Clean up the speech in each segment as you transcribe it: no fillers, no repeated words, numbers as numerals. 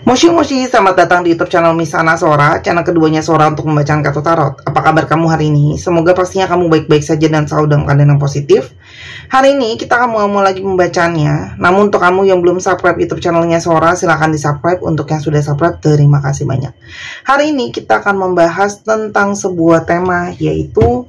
Moshi, selamat datang di YouTube channel Misana Sora, channel keduanya Sora untuk membacakan kartu tarot. Apa kabar kamu hari ini? Semoga pastinya kamu baik-baik saja dan selalu dalam keadaan yang positif. Hari ini kita akan mau lagi membacanya. Namun untuk kamu yang belum subscribe YouTube channelnya Sora, silahkan di subscribe. Untuk yang sudah subscribe, terima kasih banyak. Hari ini kita akan membahas tentang sebuah tema, yaitu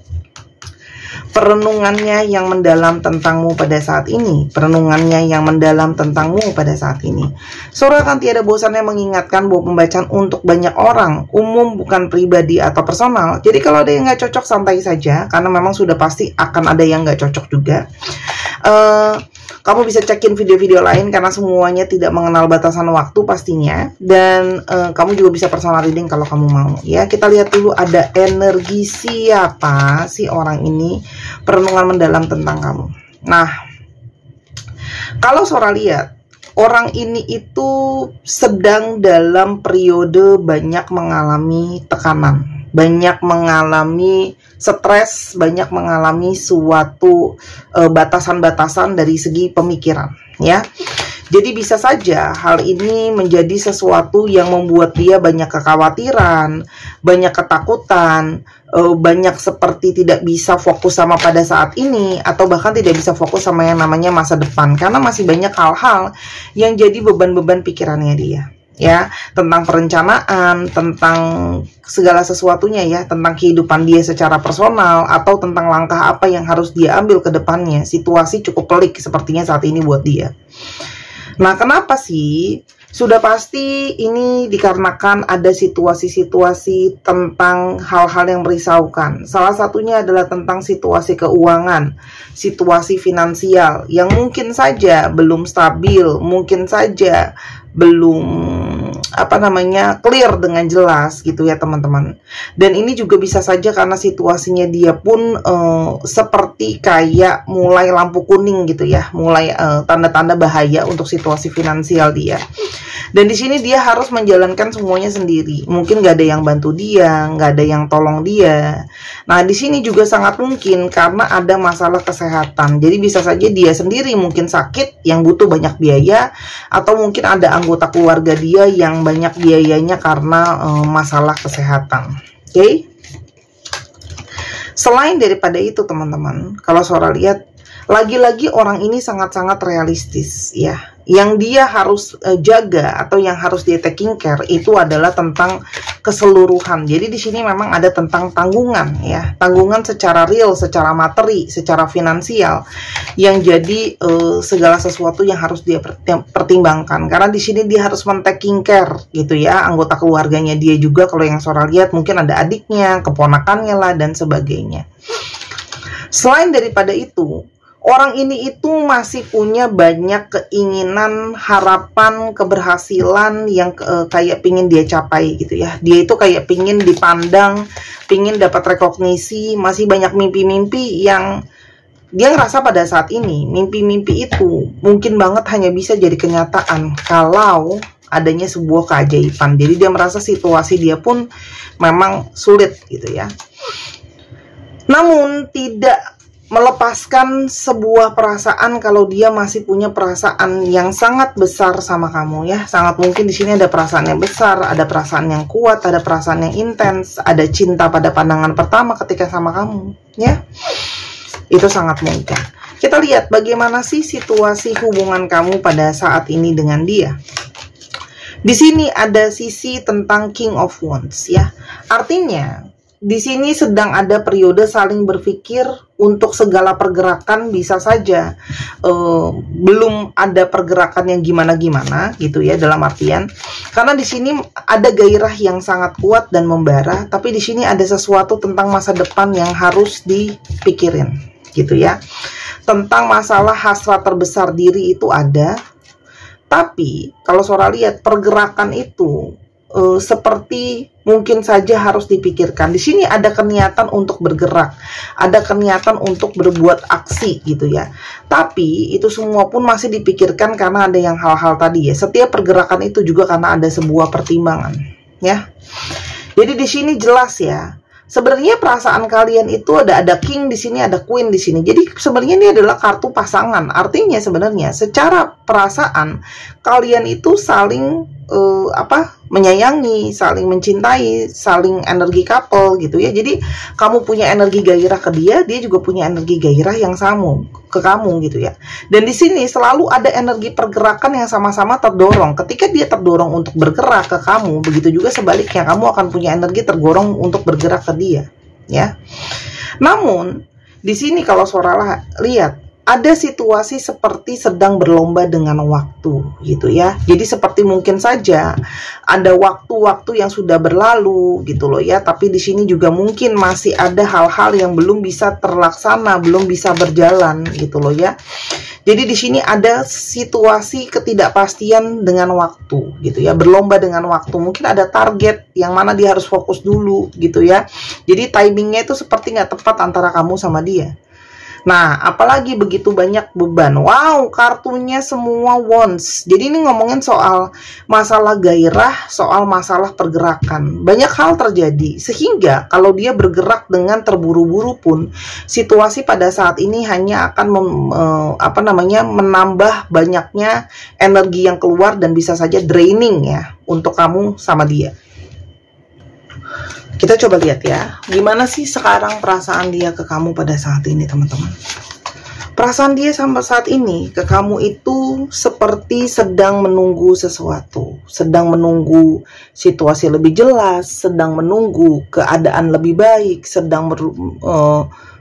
perenungannya yang mendalam tentangmu pada saat ini. Perenungannya yang mendalam tentangmu pada saat ini. Sora akan tiada bosannya mengingatkan bahwa pembacaan untuk banyak orang, umum bukan pribadi atau personal. Jadi kalau ada yang nggak cocok, santai saja, karena memang sudah pasti akan ada yang nggak cocok juga. Kamu bisa cekin video-video lain karena semuanya tidak mengenal batasan waktu pastinya. Dan kamu juga bisa personal reading kalau kamu mau. Ya, kita lihat dulu ada energi siapa si orang ini, perenungan mendalam tentang kamu. Nah, kalau Sora lihat, orang ini itu sedang dalam periode banyak mengalami tekanan, banyak mengalami stres, banyak mengalami suatu batasan-batasan dari segi pemikiran, ya. Jadi bisa saja hal ini menjadi sesuatu yang membuat dia banyak kekhawatiran, banyak ketakutan, banyak seperti tidak bisa fokus sama pada saat ini, atau bahkan tidak bisa fokus sama yang namanya masa depan, karena masih banyak hal-hal yang jadi beban-beban pikirannya dia. Ya, tentang perencanaan, tentang segala sesuatunya, ya, tentang kehidupan dia secara personal, atau tentang langkah apa yang harus dia ambil ke depannya. Situasi cukup pelik sepertinya saat ini buat dia. Nah, kenapa sih? Sudah pasti ini dikarenakan ada situasi-situasi tentang hal-hal yang merisaukan. Salah satunya adalah tentang situasi keuangan, situasi finansial yang mungkin saja belum stabil, mungkin saja belum clear dengan jelas gitu ya teman-teman. Dan ini juga bisa saja karena situasinya dia pun seperti kayak mulai lampu kuning gitu ya, mulai tanda-tanda bahaya untuk situasi finansial dia. Dan di sini dia harus menjalankan semuanya sendiri. Mungkin gak ada yang bantu dia, gak ada yang tolong dia. Nah, di sini juga sangat mungkin karena ada masalah kesehatan. Jadi bisa saja dia sendiri mungkin sakit yang butuh banyak biaya, atau mungkin ada anggota keluarga dia yang banyak biayanya karena masalah kesehatan. Oke? Selain daripada itu teman-teman, kalau Sora lihat, lagi-lagi orang ini sangat-sangat realistis, ya. Yang dia harus jaga atau yang harus dia taking care itu adalah tentang keseluruhan. Jadi di sini memang ada tentang tanggungan, ya, tanggungan secara real, secara materi, secara finansial, yang jadi segala sesuatu yang harus dia pertimbangkan. Karena di sini dia harus men-taking care, gitu ya, anggota keluarganya dia juga. Kalau yang Sora lihat mungkin ada adiknya, keponakannya lah, dan sebagainya. Selain daripada itu, orang ini itu masih punya banyak keinginan, harapan, keberhasilan yang kayak pingin dia capai gitu ya. Dia itu kayak pingin dipandang, pingin dapat rekognisi, masih banyak mimpi-mimpi yang dia ngerasa pada saat ini. Mimpi-mimpi itu mungkin banget hanya bisa jadi kenyataan kalau adanya sebuah keajaiban. Jadi dia merasa situasi dia pun memang sulit gitu ya. Namun tidak melepaskan sebuah perasaan kalau dia masih punya perasaan yang sangat besar sama kamu, ya. Sangat mungkin di sini ada perasaan yang besar, ada perasaan yang kuat, ada perasaan yang intens, ada cinta pada pandangan pertama ketika sama kamu, ya. Itu sangat mungkin. Kita lihat bagaimana sih situasi hubungan kamu pada saat ini dengan dia. Di sini ada sisi tentang King of Wands, ya. Artinya di sini sedang ada periode saling berpikir untuk segala pergerakan. Bisa saja belum ada pergerakan yang gimana-gimana gitu ya, dalam artian karena di sini ada gairah yang sangat kuat dan membara, tapi di sini ada sesuatu tentang masa depan yang harus dipikirin gitu ya. Tentang masalah hasrat terbesar diri itu ada, tapi kalau Sora lihat pergerakan itu seperti mungkin saja harus dipikirkan. Di sini ada keniatan untuk bergerak, ada keniatan untuk berbuat aksi gitu ya. Tapi itu semua pun masih dipikirkan karena ada yang hal-hal tadi ya. Setiap pergerakan itu juga karena ada sebuah pertimbangan, ya. Jadi di sini jelas ya. Sebenarnya perasaan kalian itu ada king di sini, ada queen di sini. Jadi sebenarnya ini adalah kartu pasangan. Artinya sebenarnya secara perasaan kalian itu saling menyayangi, saling mencintai, saling energi couple gitu ya. Jadi kamu punya energi gairah ke dia, dia juga punya energi gairah yang sama ke kamu gitu ya. Dan di sini selalu ada energi pergerakan yang sama-sama terdorong. Ketika dia terdorong untuk bergerak ke kamu, begitu juga sebaliknya, kamu akan punya energi tergorong untuk bergerak ke dia ya. Namun di sini kalau Saudara lihat, ada situasi seperti sedang berlomba dengan waktu gitu ya. Jadi seperti mungkin saja ada waktu-waktu yang sudah berlalu gitu loh ya, tapi di sini juga mungkin masih ada hal-hal yang belum bisa terlaksana, belum bisa berjalan gitu loh ya. Jadi di sini ada situasi ketidakpastian dengan waktu gitu ya, berlomba dengan waktu. Mungkin ada target yang mana dia harus fokus dulu gitu ya. Jadi timingnya itu seperti nggak tepat antara kamu sama dia. Nah, apalagi begitu banyak beban. Wow, kartunya semua wands. Jadi ini ngomongin soal masalah gairah, soal masalah pergerakan. Banyak hal terjadi, sehingga kalau dia bergerak dengan terburu-buru pun, situasi pada saat ini hanya akan menambah banyaknya energi yang keluar dan bisa saja draining ya untuk kamu sama dia. Kita coba lihat ya, gimana sih sekarang perasaan dia ke kamu pada saat ini, teman-teman. Perasaan dia sampai saat ini ke kamu itu seperti sedang menunggu sesuatu, sedang menunggu situasi lebih jelas, sedang menunggu keadaan lebih baik, sedang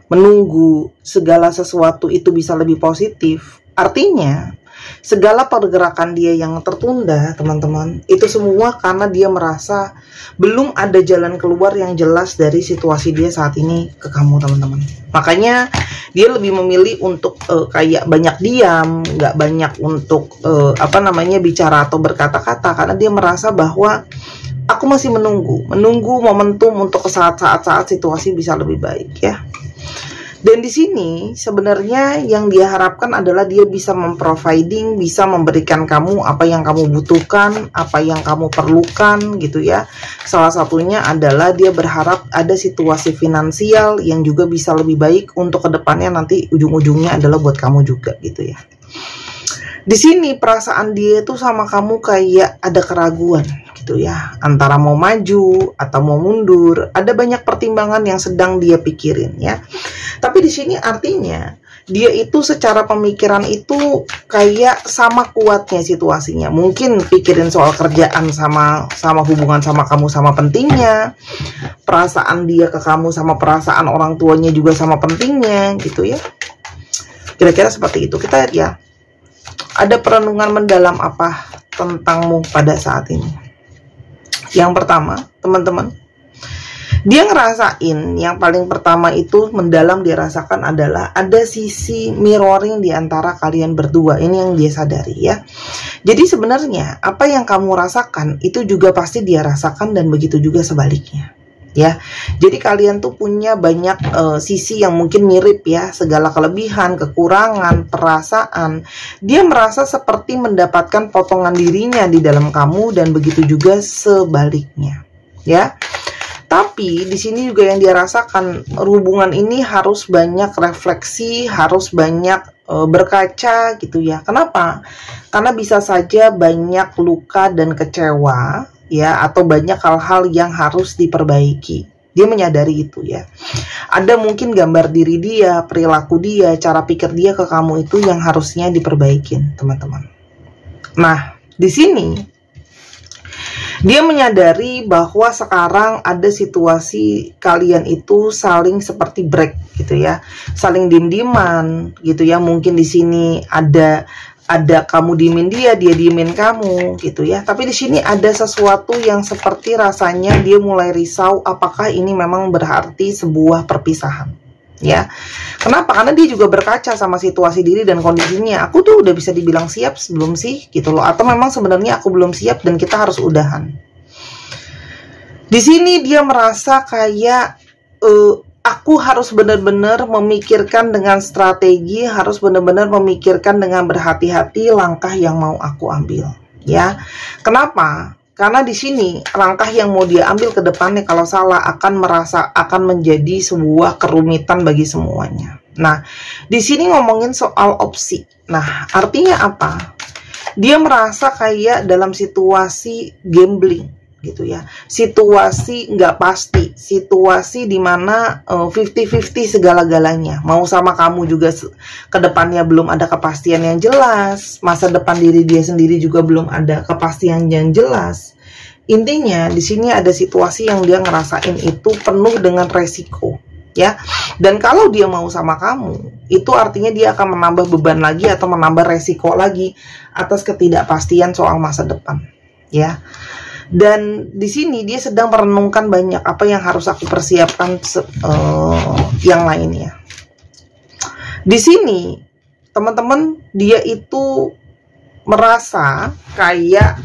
menunggu segala sesuatu itu bisa lebih positif. Artinya, segala pergerakan dia yang tertunda, teman-teman, itu semua karena dia merasa belum ada jalan keluar yang jelas dari situasi dia saat ini ke kamu, teman-teman. Makanya dia lebih memilih untuk kayak banyak diam, nggak banyak untuk bicara atau berkata-kata, karena dia merasa bahwa aku masih menunggu momentum untuk saat-saat situasi bisa lebih baik ya. Dan di sini sebenarnya yang dia harapkan adalah dia bisa memproviding, bisa memberikan kamu apa yang kamu butuhkan, apa yang kamu perlukan gitu ya. Salah satunya adalah dia berharap ada situasi finansial yang juga bisa lebih baik untuk kedepannya, nanti ujung-ujungnya adalah buat kamu juga gitu ya. Di sini perasaan dia tuh sama kamu kayak ada keraguan gitu ya, antara mau maju atau mau mundur. Ada banyak pertimbangan yang sedang dia pikirin ya. Tapi di sini artinya dia itu secara pemikiran itu kayak sama kuatnya situasinya. Mungkin pikirin soal kerjaan sama hubungan sama kamu sama pentingnya. Perasaan dia ke kamu sama perasaan orang tuanya juga sama pentingnya gitu ya. Kira-kira seperti itu. Kita lihat ya. Ada perenungan mendalam apa tentangmu pada saat ini. Yang pertama, teman-teman, dia ngerasain yang paling pertama itu mendalam dia rasakan adalah ada sisi mirroring di antara kalian berdua. Ini yang dia sadari ya. Jadi sebenarnya apa yang kamu rasakan itu juga pasti dia rasakan, dan begitu juga sebaliknya. Ya, jadi kalian tuh punya banyak sisi yang mungkin mirip ya, segala kelebihan, kekurangan, perasaan. Dia merasa seperti mendapatkan potongan dirinya di dalam kamu, dan begitu juga sebaliknya, ya. Tapi di sini juga yang dia rasakan, hubungan ini harus banyak refleksi, harus banyak berkaca gitu ya. Kenapa? Karena bisa saja banyak luka dan kecewa ya, atau banyak hal-hal yang harus diperbaiki. Dia menyadari itu ya. Ada mungkin gambar diri dia, perilaku dia, cara pikir dia ke kamu itu yang harusnya diperbaikin, teman-teman. Nah, di sini dia menyadari bahwa sekarang ada situasi kalian itu saling seperti break gitu ya, saling diem-dieman gitu ya. Mungkin di sini ada kamu diemin dia diemin kamu gitu ya. Tapi di sini ada sesuatu yang seperti rasanya dia mulai risau, apakah ini memang berarti sebuah perpisahan ya. Kenapa? Karena dia juga berkaca sama situasi diri dan kondisinya. Aku tuh udah bisa dibilang siap sebelum sih gitu loh, atau memang sebenarnya aku belum siap dan kita harus udahan. Di sini dia merasa kayak aku harus benar-benar memikirkan dengan strategi, harus benar-benar memikirkan dengan berhati-hati langkah yang mau aku ambil, ya. Kenapa? Karena di sini langkah yang mau dia ambil ke depannya kalau salah akan menjadi sebuah kerumitan bagi semuanya. Nah, di sini ngomongin soal opsi. Nah, artinya apa? Dia merasa kayak dalam situasi gambling gitu ya, situasi nggak pasti, situasi dimana 50-50 segala-galanya, mau sama kamu juga ke depannya belum ada kepastian yang jelas, masa depan diri dia sendiri juga belum ada kepastian yang jelas. Intinya di sini ada situasi yang dia ngerasain itu penuh dengan resiko ya, dan kalau dia mau sama kamu itu artinya dia akan menambah beban lagi atau menambah resiko lagi atas ketidakpastian soal masa depan ya. Dan di sini dia sedang merenungkan banyak apa yang harus aku persiapkan yang lainnya. Di sini teman-teman, dia itu merasa kayak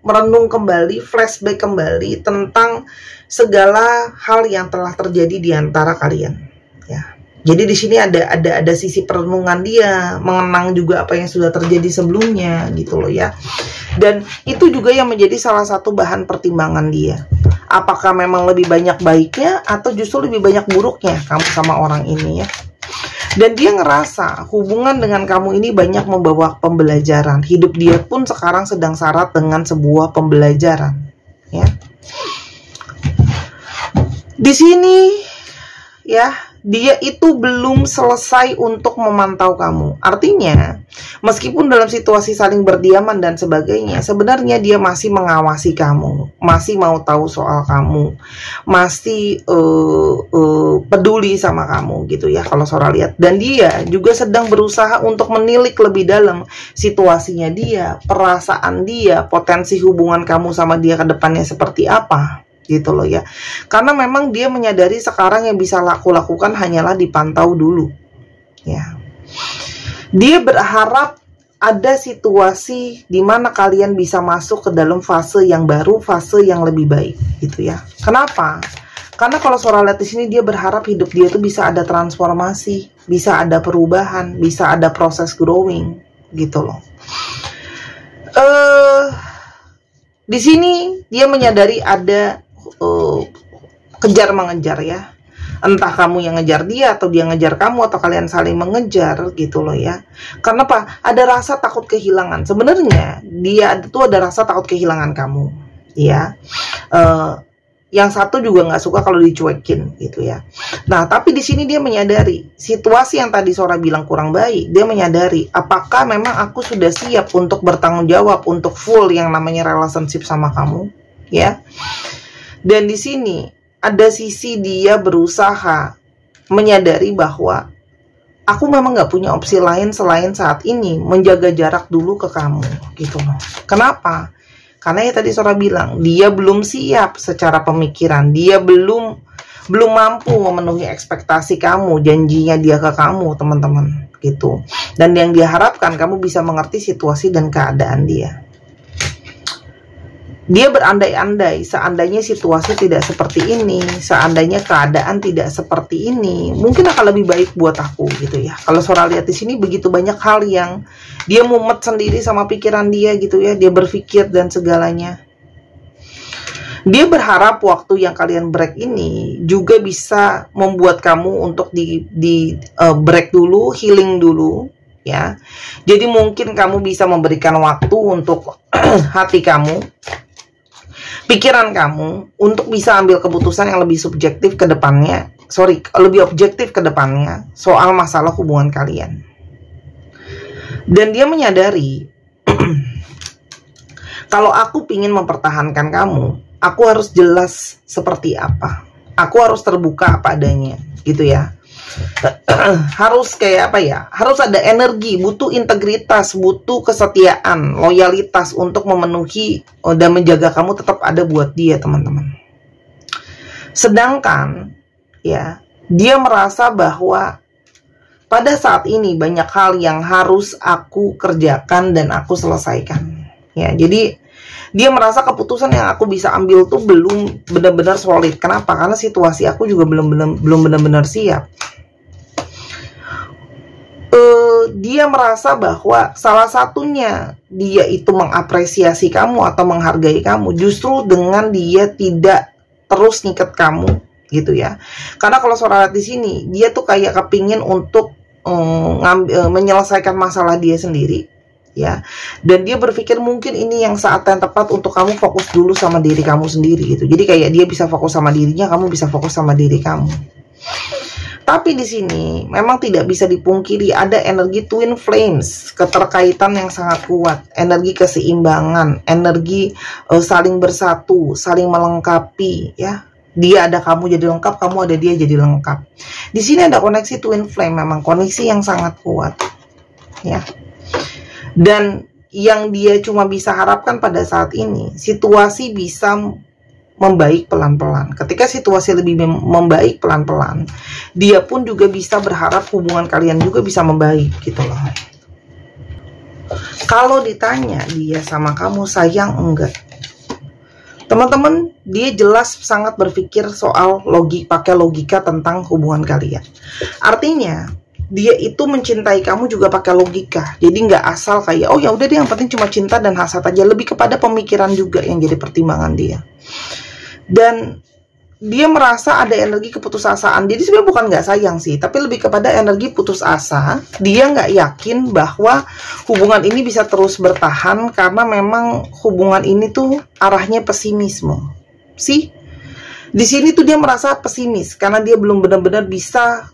merenung kembali, flashback kembali tentang segala hal yang telah terjadi di antara kalian ya. Jadi di sini ada sisi perenungan dia, mengenang juga apa yang sudah terjadi sebelumnya gitu loh ya. Dan itu juga yang menjadi salah satu bahan pertimbangan dia. Apakah memang lebih banyak baiknya atau justru lebih banyak buruknya kamu sama orang ini ya. Dan dia ngerasa hubungan dengan kamu ini banyak membawa pembelajaran. Hidup dia pun sekarang sedang syarat dengan sebuah pembelajaran ya. Di sini ya, dia itu belum selesai untuk memantau kamu. Artinya, meskipun dalam situasi saling berdiaman dan sebagainya, sebenarnya dia masih mengawasi kamu, masih mau tahu soal kamu, masih peduli sama kamu gitu ya kalau Sora lihat. Dan dia juga sedang berusaha untuk menilik lebih dalam situasinya dia, perasaan dia, potensi hubungan kamu sama dia ke depannya seperti apa gitu loh ya. Karena memang dia menyadari sekarang yang bisa aku lakukan hanyalah dipantau dulu ya. Dia berharap ada situasi di mana kalian bisa masuk ke dalam fase yang baru, fase yang lebih baik gitu ya. Kenapa? Karena kalau Sora lihat di sini, dia berharap hidup dia tuh bisa ada transformasi, bisa ada perubahan, bisa ada proses growing gitu loh. Di sini dia menyadari ada kejar mengejar ya, entah kamu yang ngejar dia atau dia ngejar kamu atau kalian saling mengejar gitu loh ya. Karena apa? Ada rasa takut kehilangan. Sebenarnya dia itu ada rasa takut kehilangan kamu ya. Yang satu juga nggak suka kalau dicuekin gitu ya. Nah tapi di sini dia menyadari situasi yang tadi Sora bilang kurang baik. Dia menyadari apakah memang aku sudah siap untuk bertanggung jawab untuk full yang namanya relationship sama kamu ya. Dan di sini ada sisi dia berusaha menyadari bahwa aku memang nggak punya opsi lain selain saat ini menjaga jarak dulu ke kamu gitu loh. Kenapa? Karena ya tadi Sora bilang dia belum siap secara pemikiran, dia belum mampu memenuhi ekspektasi kamu, janjinya dia ke kamu teman-teman gitu. Dan yang dia harapkan kamu bisa mengerti situasi dan keadaan dia. Dia berandai-andai, seandainya situasi tidak seperti ini, seandainya keadaan tidak seperti ini, mungkin akan lebih baik buat aku gitu ya. Kalau Sora lihat di sini begitu banyak hal yang dia mumet sendiri sama pikiran dia gitu ya, dia berpikir dan segalanya. Dia berharap waktu yang kalian break ini juga bisa membuat kamu untuk di break dulu, healing dulu ya. Jadi mungkin kamu bisa memberikan waktu untuk hati kamu, pikiran kamu untuk bisa ambil keputusan yang lebih subjektif ke depannya, lebih objektif ke depannya soal masalah hubungan kalian. Dan dia menyadari kalau aku pingin mempertahankan kamu, aku harus jelas seperti apa, aku harus terbuka apa adanya gitu ya. Harus kayak apa ya, harus ada energi, butuh integritas, butuh kesetiaan, loyalitas untuk memenuhi dan menjaga kamu tetap ada buat dia teman-teman. Sedangkan ya, dia merasa bahwa pada saat ini banyak hal yang harus aku kerjakan dan aku selesaikan ya. Jadi dia merasa keputusan yang aku bisa ambil tuh belum benar-benar solid. Kenapa? Karena situasi aku juga belum benar-benar siap. Dia merasa bahwa salah satunya dia itu mengapresiasi kamu atau menghargai kamu justru dengan dia tidak terus ngikat kamu gitu ya. Karena kalau Sora lihat di sini, dia tuh kayak kepingin untuk menyelesaikan masalah dia sendiri ya. Dan dia berpikir mungkin ini yang saat yang tepat untuk kamu fokus dulu sama diri kamu sendiri gitu. Jadi kayak dia bisa fokus sama dirinya, kamu bisa fokus sama diri kamu. Tapi di sini memang tidak bisa dipungkiri ada energi twin flames, keterkaitan yang sangat kuat, energi keseimbangan, energi saling bersatu, saling melengkapi, ya. Dia ada kamu jadi lengkap, kamu ada dia jadi lengkap. Di sini ada koneksi twin flame, memang koneksi yang sangat kuat, ya. Dan yang dia cuma bisa harapkan pada saat ini, situasi bisa membaik pelan-pelan. Ketika situasi lebih membaik pelan-pelan, dia pun juga bisa berharap hubungan kalian juga bisa membaik gitu loh. Kalau ditanya dia sama kamu sayang enggak, teman-teman, dia jelas sangat berpikir soal pakai logika tentang hubungan kalian. Artinya dia itu mencintai kamu juga pakai logika. Jadi nggak asal kayak, oh ya udah deh yang penting cuma cinta dan hasrat aja. Lebih kepada pemikiran juga yang jadi pertimbangan dia. Dan dia merasa ada energi keputusasaan. Jadi sebenarnya bukan nggak sayang sih, tapi lebih kepada energi putus asa. Dia nggak yakin bahwa hubungan ini bisa terus bertahan karena memang hubungan ini tuh arahnya pesimisme. Sih, di sini tuh dia merasa pesimis karena dia belum benar-benar bisa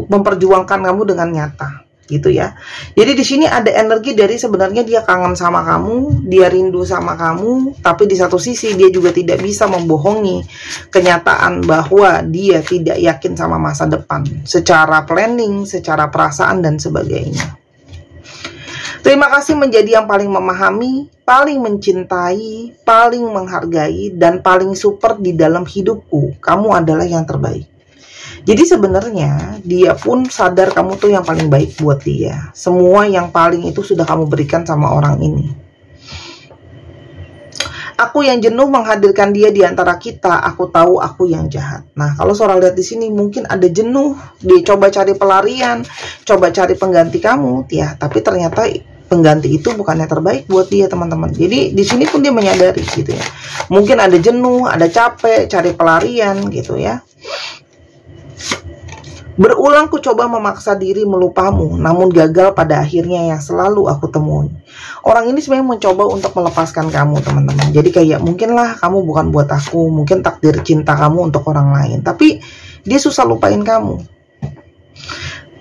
memperjuangkan kamu dengan nyata, gitu ya. Jadi di sini ada energi dari sebenarnya dia kangen sama kamu, dia rindu sama kamu, tapi di satu sisi dia juga tidak bisa membohongi kenyataan bahwa dia tidak yakin sama masa depan, secara planning, secara perasaan dan sebagainya. Terima kasih menjadi yang paling memahami, paling mencintai, paling menghargai, dan paling support di dalam hidupku. Kamu adalah yang terbaik. Jadi sebenarnya dia pun sadar kamu tuh yang paling baik buat dia. Semua yang paling itu sudah kamu berikan sama orang ini. Aku yang jenuh menghadirkan dia di antara kita. Aku tahu aku yang jahat. Nah, kalau Sora lihat di sini mungkin ada jenuh. Dia coba cari pelarian, coba cari pengganti kamu, ya. Tapi ternyata pengganti itu bukannya terbaik buat dia, teman-teman. Jadi di sini pun dia menyadari gitu ya. Mungkin ada jenuh, ada capek, cari pelarian gitu ya. Berulang ku coba memaksa diri melupamu, namun gagal pada akhirnya yang selalu aku temui. Orang ini sebenarnya mencoba untuk melepaskan kamu, teman-teman. Jadi kayak mungkinlah kamu bukan buat aku, mungkin takdir cinta kamu untuk orang lain. Tapi dia susah lupain kamu.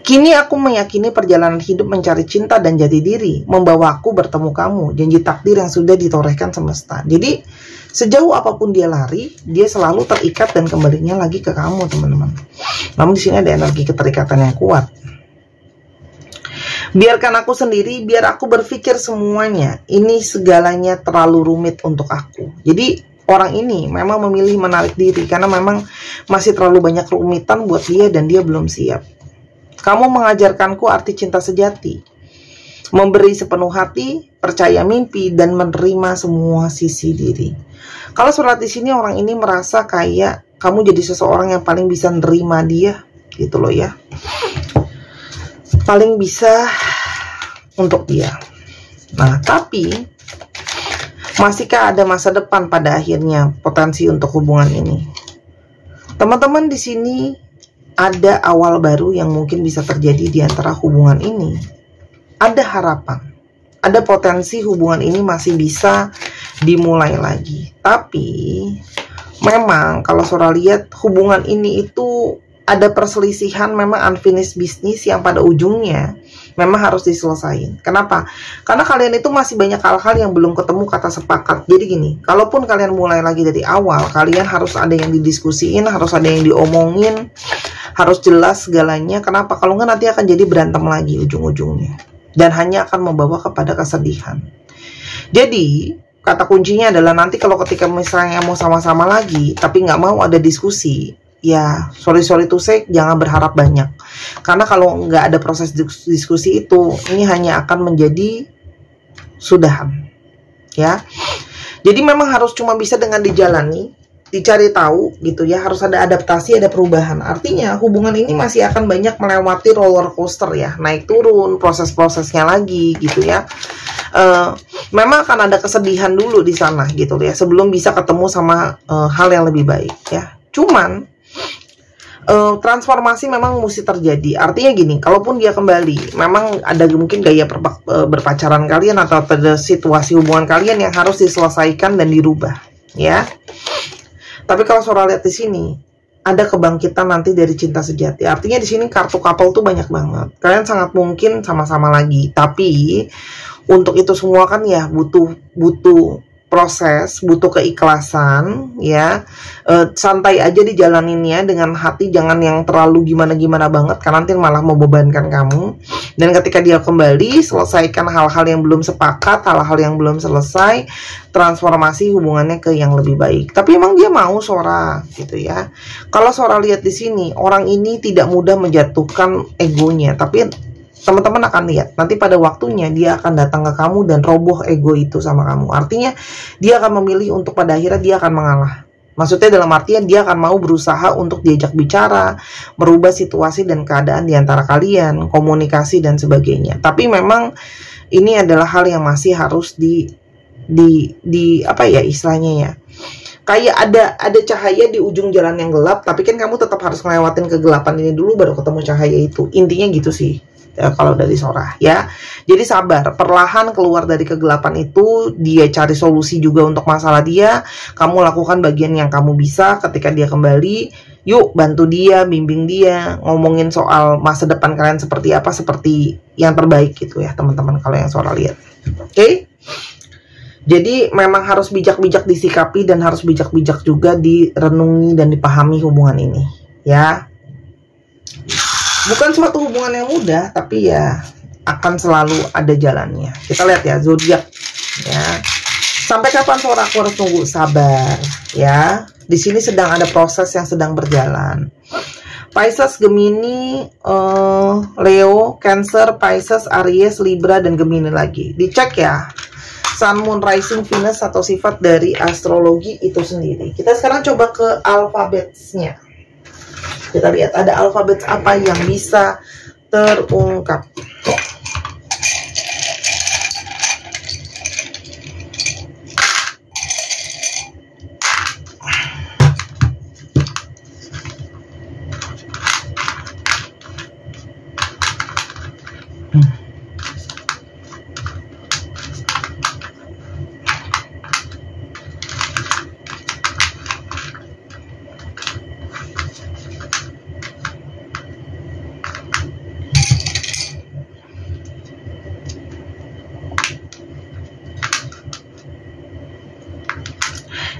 Kini aku meyakini perjalanan hidup mencari cinta dan jati diri, membawa aku bertemu kamu, janji takdir yang sudah ditorehkan semesta. Jadi sejauh apapun dia lari, dia selalu terikat dan kembalinya lagi ke kamu, teman-teman. Namun di sini ada energi keterikatan yang kuat. Biarkan aku sendiri, biar aku berpikir semuanya. Ini segalanya terlalu rumit untuk aku. Jadi orang ini memang memilih menarik diri karena memang masih terlalu banyak kerumitan buat dia dan dia belum siap. Kamu mengajarkanku arti cinta sejati, memberi sepenuh hati, percaya mimpi, dan menerima semua sisi diri. Kalau surat di sini orang ini merasa kayak kamu jadi seseorang yang paling bisa nerima dia, gitu loh ya. Paling bisa untuk dia. Nah, tapi masihkah ada masa depan pada akhirnya potensi untuk hubungan ini? Teman-teman, di sini ada awal baru yang mungkin bisa terjadi di antara hubungan ini. Ada harapan, ada potensi hubungan ini masih bisa dimulai lagi. Tapi memang kalau Sora lihat hubungan ini itu ada perselisihan, memang unfinished business yang pada ujungnya memang harus diselesain. Kenapa? Karena kalian itu masih banyak hal-hal yang belum ketemu kata sepakat. Jadi gini, kalaupun kalian mulai lagi dari awal, kalian harus ada yang didiskusiin, harus ada yang diomongin, harus jelas segalanya. Kenapa? Kalau nggak nanti akan jadi berantem lagi ujung-ujungnya. Dan hanya akan membawa kepada kesedihan. Jadi kata kuncinya adalah nanti kalau ketika misalnya mau sama-sama lagi, tapi nggak mau ada diskusi, ya sorry to say, jangan berharap banyak. Karena kalau nggak ada proses diskusi itu, ini hanya akan menjadi sudahan, ya. Jadi memang harus cuma bisa dengan dijalani, dicari tahu gitu ya, harus ada adaptasi, ada perubahan. Artinya hubungan ini masih akan banyak melewati roller coaster ya, naik turun, proses-prosesnya lagi gitu ya. Memang akan ada kesedihan dulu di sana gitu ya, sebelum bisa ketemu sama hal yang lebih baik ya. Cuman Transformasi memang mesti terjadi. Artinya gini, kalaupun dia kembali, memang ada mungkin gaya berpacaran kalian atau ada situasi hubungan kalian yang harus diselesaikan dan dirubah, ya. Tapi kalau Sora lihat di sini, ada kebangkitan nanti dari cinta sejati. Artinya di sini kartu couple tuh banyak banget. Kalian sangat mungkin sama-sama lagi. Tapi untuk itu semua kan ya butuh proses, butuh keikhlasan, ya. Santai aja dijalaninnya dengan hati, jangan yang terlalu gimana-gimana banget, karena nanti malah membebankan kamu. Dan ketika dia kembali, selesaikan hal-hal yang belum sepakat, hal-hal yang belum selesai, transformasi hubungannya ke yang lebih baik. Tapi emang dia mau Sora, gitu ya. Kalau Sora lihat di sini, orang ini tidak mudah menjatuhkan egonya, tapi teman-teman akan lihat nanti pada waktunya dia akan datang ke kamu dan roboh ego itu sama kamu. Artinya dia akan memilih untuk pada akhirnya dia akan mengalah. Maksudnya dalam artian dia akan mau berusaha untuk diajak bicara, merubah situasi dan keadaan di antara kalian, komunikasi dan sebagainya. Tapi memang ini adalah hal yang masih harus di apa ya istilahnya ya. Kayak ada cahaya di ujung jalan yang gelap, tapi kan kamu tetap harus ngelewatin kegelapan ini dulu baru ketemu cahaya itu. Intinya gitu sih. Ya, kalau dari Sora ya, jadi sabar, perlahan keluar dari kegelapan itu. Dia cari solusi juga untuk masalah dia, kamu lakukan bagian yang kamu bisa. Ketika dia kembali, yuk bantu dia, bimbing dia, ngomongin soal masa depan kalian seperti apa, seperti yang terbaik gitu ya teman-teman kalau yang Sora lihat. Oke? Jadi memang harus bijak-bijak disikapi dan harus bijak-bijak juga direnungi dan dipahami hubungan ini ya. Bukan suatu hubungan yang mudah, tapi ya akan selalu ada jalannya. Kita lihat ya zodiak ya. Sampai kapan Sora aku harus tunggu? Sabar ya. Di sini sedang ada proses yang sedang berjalan. Pisces, Gemini, Leo, Cancer, Pisces, Aries, Libra dan Gemini lagi. Dicek ya. Sun, Moon, Rising, Venus atau sifat dari astrologi itu sendiri. Kita sekarang coba ke alfabetsnya. Kita lihat ada alfabet apa yang bisa terungkap.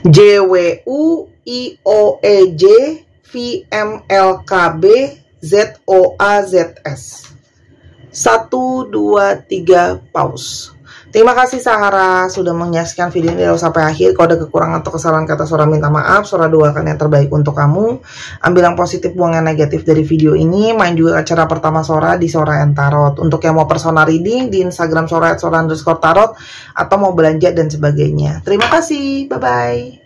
JWUIOEJ VMLKB ZOAZS 1, 2, 3 pause. Terima kasih Sahara sudah menyaksikan video ini sampai akhir. Kalau ada kekurangan atau kesalahan kata Sora minta maaf. Sora doakan yang terbaik untuk kamu. Ambil yang positif, buang yang negatif dari video ini. Main juga acara pertama Sora di Sora and Tarot. Untuk yang mau personal reading di Instagram Sora @Sora_tarot atau mau belanja dan sebagainya. Terima kasih. Bye bye.